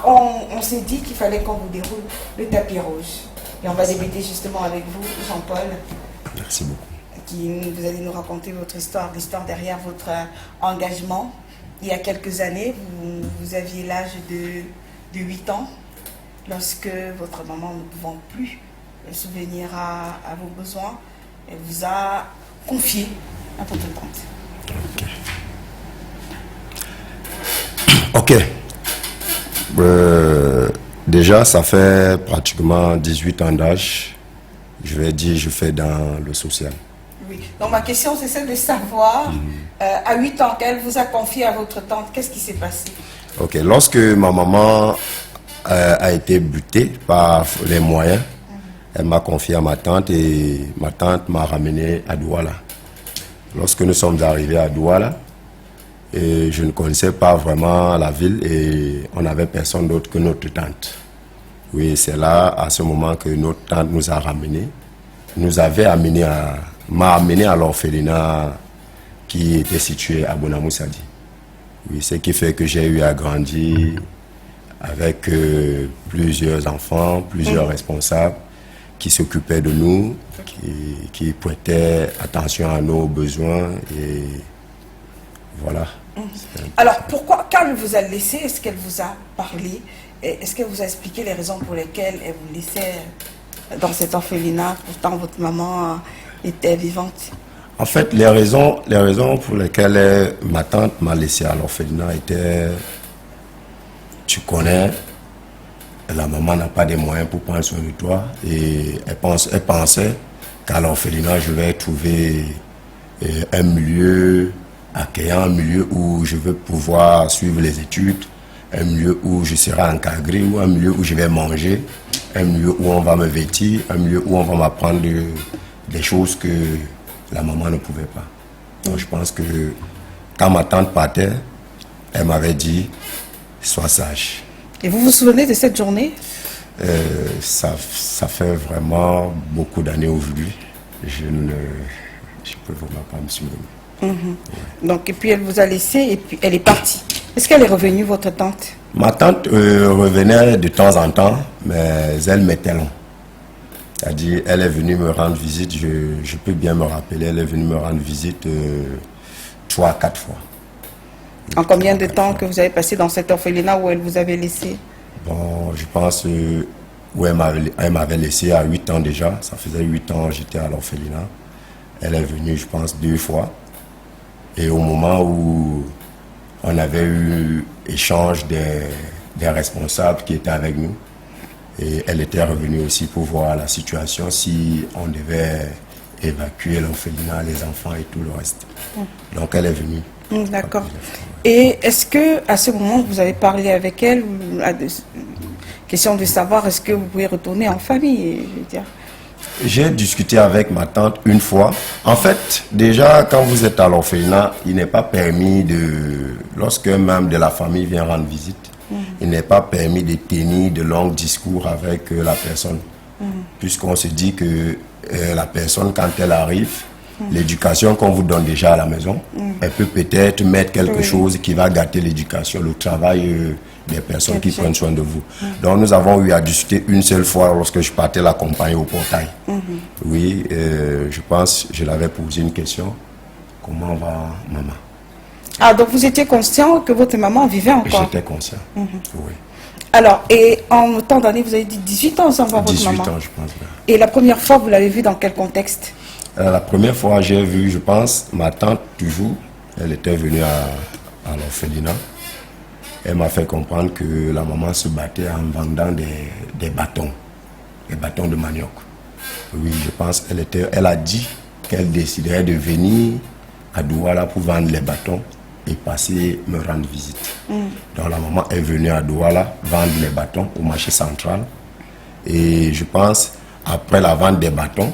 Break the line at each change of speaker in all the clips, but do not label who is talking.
on s'est dit qu'il fallait qu'on vous déroule le tapis rouge. Et on va débuter justement avec vous, Jean-Paul.
Merci beaucoup.
Vous allez nous raconter votre histoire, l'histoire derrière votre engagement. Il y a quelques années, vous aviez l'âge de 8 ans, lorsque votre maman, ne pouvant plus subvenir à vos besoins, elle vous a confié à votre tante.
Ok. Déjà, ça fait pratiquement 18 ans d'âge. Je vais dire, je fais dans le social.
Oui. Donc ma question, c'est celle de savoir, à 8 ans, qu'elle vous a confié à votre tante, qu'est-ce qui s'est passé?
Ok. Lorsque ma maman a été butée par les moyens, elle m'a confié à ma tante et ma tante m'a ramené à Douala. Lorsque nous sommes arrivés à Douala, et je ne connaissais pas vraiment la ville et on n'avait personne d'autre que notre tante. Oui, c'est là, à ce moment, que notre tante nous a ramenés. M'a amené à l'orphelinat qui était situé à Bonamoussadi. Oui, ce qui fait que j'ai eu à grandir avec plusieurs enfants, plusieurs responsables qui s'occupaient de nous, qui prêtaient attention à nos besoins et voilà.
Alors, pourquoi, quand elle vous a laissé, est-ce qu'elle vous a parlé? Est-ce qu'elle vous a expliqué les raisons pour lesquelles elle vous laissait dans cet orphelinat? Pourtant, votre maman était vivante.
En fait, les raisons pour lesquelles ma tante m'a laissé à l'orphelinat étaient, tu connais, la maman n'a pas de moyens pour prendre soin de toi et elle pensait qu'à l'orphelinat, je vais trouver un milieu accueillant, un milieu où je veux pouvoir suivre les études, un milieu où je serai encadré, ou un milieu où je vais manger, un milieu où on va me vêtir, un milieu où on va m'apprendre des choses que la maman ne pouvait pas. Donc je pense que quand ma tante partait, elle m'avait dit, sois sage.
Et vous vous souvenez de cette journée?
Ça fait vraiment beaucoup d'années aujourd'hui. Je peux vraiment pas me souvenir.
Ouais. Donc, et puis elle vous a laissé et puis elle est partie. Est-ce qu'elle est revenue, votre tante?
Ma tante revenait de temps en temps, mais elle mettait long. C'est-à-dire, elle est venue me rendre visite, je peux bien me rappeler, elle est venue me rendre visite 3 à 4 fois.
En combien de temps que vous avez passé dans cet orphelinat où elle vous avait laissé?
Bon, je pense où elle m'avait laissé à 8 ans déjà. Ça faisait 8 ans que j'étais à l'orphelinat. Elle est venue, je pense, 2 fois. Et au moment où on avait eu échange des responsables qui étaient avec nous, et elle était revenue aussi pour voir la situation, si on devait évacuer l'orphelinat, les enfants et tout le reste. Donc elle est venue.
D'accord. Et est-ce que à ce moment vous avez parlé avec elle, question de savoir est-ce que vous pouvez retourner en famille, je veux dire?
J'ai discuté avec ma tante une fois. En fait, déjà, quand vous êtes à l'orphelinat, il n'est pas permis lorsque un membre de la famille vient rendre visite, il n'est pas permis de tenir de longs discours avec la personne. Puisqu'on se dit que la personne, quand elle arrive, l'éducation qu'on vous donne déjà à la maison, elle peut peut-être mettre quelque chose qui va gâter l'éducation, le travail des personnes qui prennent soin de vous. Donc nous avons eu à discuter une seule fois lorsque je partais l'accompagner au portail. Oui, je pense, je l'avais posé une question. Comment va maman?
Ah, donc vous étiez conscient que votre maman vivait encore?
J'étais conscient, oui.
Alors, et en autant d'années, vous avez dit 18 ans sans voir votre maman?
18 ans, je pense. Bien.
Et la première fois, vous l'avez vue dans quel contexte?
La première fois, j'ai vu, je pense, ma tante toujours. Elle était venue à l'orphelinat. Elle m'a fait comprendre que la maman se battait en vendant des bâtons de manioc. Oui, je pense, elle a dit qu'elle déciderait de venir à Douala pour vendre les bâtons et passer me rendre visite. Donc la maman est venue à Douala vendre les bâtons au marché central. Et je pense, après la vente des bâtons,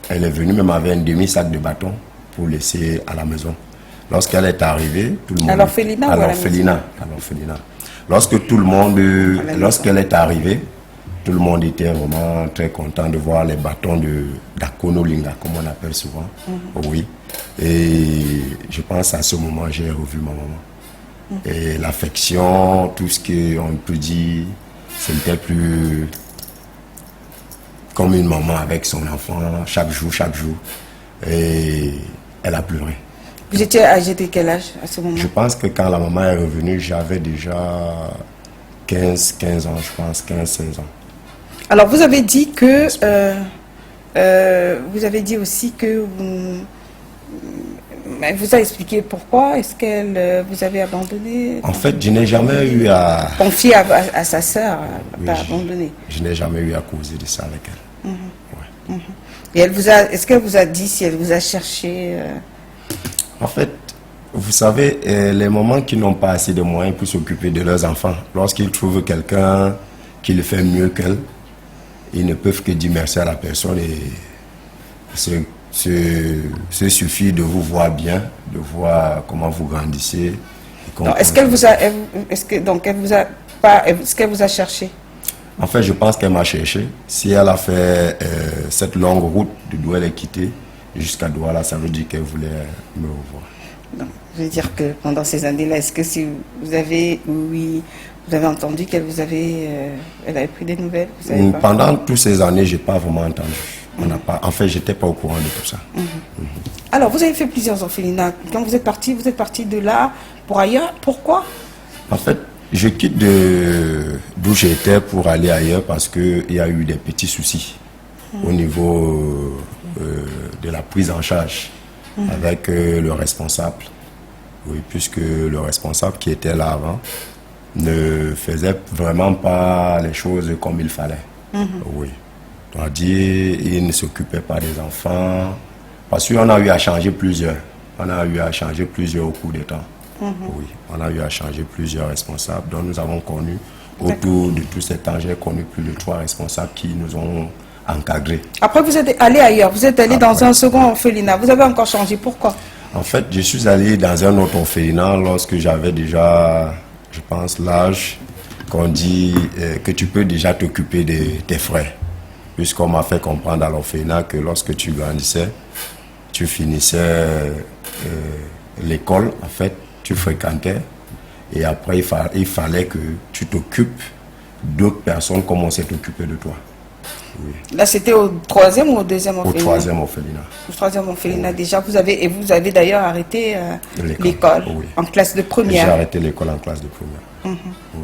elle est venue même avec un demi-sac de bâtons pour laisser à la maison. Lorsqu'elle est arrivée, tout le monde...
À l'orphelinat ou à la maison?
À l'orphelinat. Lorsqu'elle est arrivée, tout le monde était vraiment très content de voir les bâtons d'Akonolinga, comme on appelle souvent. Oui. Et je pense à ce moment, j'ai revu ma maman. Et l'affection, tout ce qu'on peut dire, c'était plus comme une maman avec son enfant, chaque jour. Et elle a pleuré.
Vous étiez âgé de quel âge à ce moment?
Je pense que quand la maman est revenue, j'avais déjà 15 ans, je pense, 15-16 ans.
Alors, vous avez dit que... vous avez dit aussi que elle vous a expliqué pourquoi est-ce qu'elle vous avait abandonné.
En fait, je n'ai jamais eu à...
Confier à sa sœur,
Oui,
pas abandonné.
Je n'ai jamais eu à causer de ça avec elle. Ouais.
Et elle vous a... Est-ce qu'elle vous a dit si elle vous a cherché
En fait, vous savez, les mamans qui n'ont pas assez de moyens pour s'occuper de leurs enfants, lorsqu'ils trouvent quelqu'un qui le fait mieux qu'elle, ils ne peuvent que dire merci à la personne et ce suffit de vous voir bien, de voir comment vous grandissez.
Est-ce qu'elle vous a, est-ce qu'elle vous a cherché?
En fait, je pense qu'elle m'a cherché. Si elle a fait cette longue route de d'où elle est quittée jusqu'à Douala, ça veut dire qu'elle voulait me revoir.
Non, je veux dire que pendant ces années-là, est-ce que si vous avez, oui, vous avez entendu qu'elle vous avait, elle avait pris des nouvelles? Vous savez pas?
Pendant toutes ces années, je n'ai pas vraiment entendu. En fait, je n'étais pas au courant de tout ça.
Alors, vous avez fait plusieurs orphelinats. Quand vous êtes parti de là pour ailleurs. Pourquoi?
En fait, je quitte d'où j'étais pour aller ailleurs parce qu'il y a eu des petits soucis au niveau de la prise en charge avec le responsable. Oui, puisque le responsable qui était là avant ne faisait vraiment pas les choses comme il fallait. Oui. On a dit, il ne s'occupait pas des enfants. Parce qu'on a eu à changer plusieurs. On a eu à changer plusieurs au cours des temps. Oui, on a eu à changer plusieurs responsables. Donc nous avons connu, autour de tout ce temps, j'ai connu plus de 3 responsables qui nous ont encadrés.
Après, vous êtes allé ailleurs. Vous êtes allé dans un second orphelinat. Vous avez encore changé. Pourquoi?
En fait, je suis allé dans un autre orphelinat lorsque j'avais déjà, je pense, l'âge qu'on dit que tu peux déjà t'occuper de tes frères. Puisqu'on m'a fait comprendre à l'orphelinat que lorsque tu grandissais, tu finissais l'école, en fait, tu fréquentais, et après il fallait que tu t'occupes d'autres personnes comme on s'est occupé de toi. Oui.
Là, c'était au 3e ou au 2e orphelinat?
Au 3e orphelinat.
Au 3e orphelinat, oui. Déjà, vous avez d'ailleurs arrêté l'école
oui.
En classe de première.
J'ai arrêté l'école en classe de première.
Oui.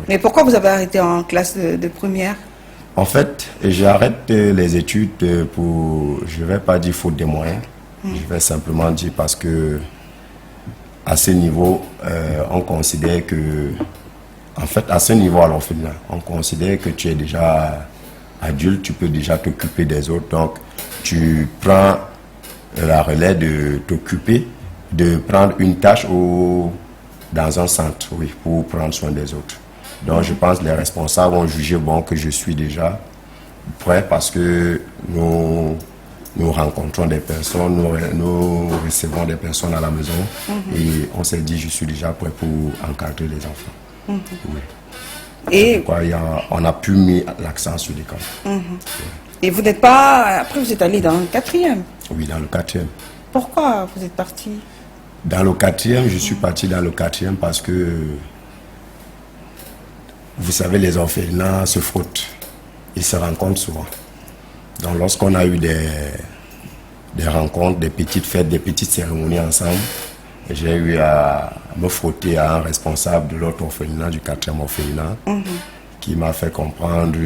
Mais pourquoi vous avez arrêté en classe de première?
En fait, j'arrête les études pour, je ne vais pas dire faute de moyens, je vais simplement dire parce que à ce niveau, on considère que, en fait, à ce niveau à l'orphelinat, on considère que tu es déjà adulte, tu peux déjà t'occuper des autres, donc tu prends la relais de t'occuper, de prendre une tâche dans un centre, oui, pour prendre soin des autres. Donc je pense que les responsables ont jugé bon que je suis déjà prêt parce que nous rencontrons des personnes, nous recevons des personnes à la maison et on s'est dit je suis déjà prêt pour encadrer les enfants. Oui. Et pourquoi on a pu mettre l'accent sur l'école. Oui.
Et vous n'êtes pas... Après vous êtes allé dans le 4e?
Oui, dans le 4e.
Pourquoi vous êtes parti?
Dans le 4e, je suis parti dans le 4e parce que vous savez, les orphelinats se frottent, ils se rencontrent souvent. Donc lorsqu'on a eu des rencontres, des petites fêtes, des petites cérémonies ensemble, j'ai eu à me frotter à un responsable de l'autre orphelinat, du 4e orphelinat, qui m'a fait comprendre,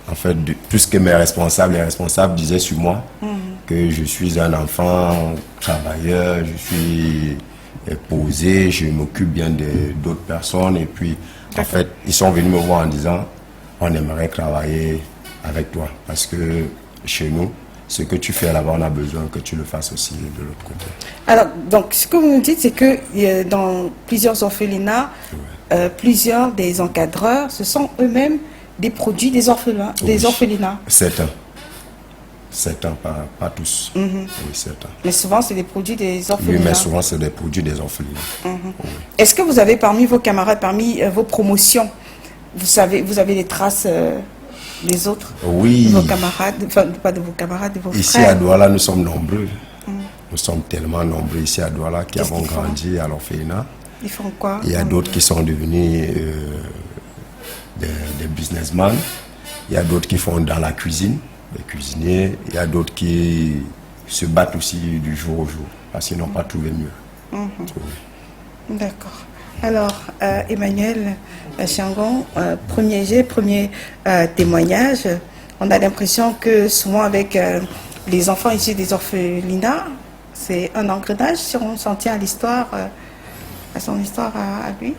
en fait, tout ce que les responsables disaient sur moi, que je suis un enfant travailleur, je suis posé, je m'occupe bien d'autres personnes et puis en fait, ils sont venus me voir en disant on aimerait travailler avec toi parce que chez nous, ce que tu fais là-bas, on a besoin que tu le fasses aussi de l'autre côté. Alors,
donc, ce que vous me dites, c'est que dans plusieurs orphelinats, plusieurs des encadreurs, ce sont eux-mêmes des produits des orphelins, des orphelinats.
Certains, pas tous. Oui, certains.
Mais souvent, c'est des produits des orphelinats.
Oui, mais souvent, c'est des produits des orphelinats. Oui.
Est-ce que vous avez parmi vos camarades, parmi vos promotions, vous avez des traces des autres?
Oui.
Vos camarades, enfin, pas de vos camarades, de vos frères.
Ici à Douala, nous sommes nombreux. Nous sommes tellement nombreux ici à Douala qui avons grandi à l'orphelinat.
Ils font quoi?
Il y a d'autres qui sont devenus des businessmen. Il y a d'autres qui font dans la cuisine, des cuisiniers. Il y a d'autres qui se battent aussi du jour au jour parce qu'ils n'ont pas trouvé mieux.
D'accord. Alors, Emmanuel Changon, premier témoignage. On a l'impression que souvent avec les enfants issus des orphelinats, c'est un engrenage si on s'en tient à l'histoire, à son histoire à lui.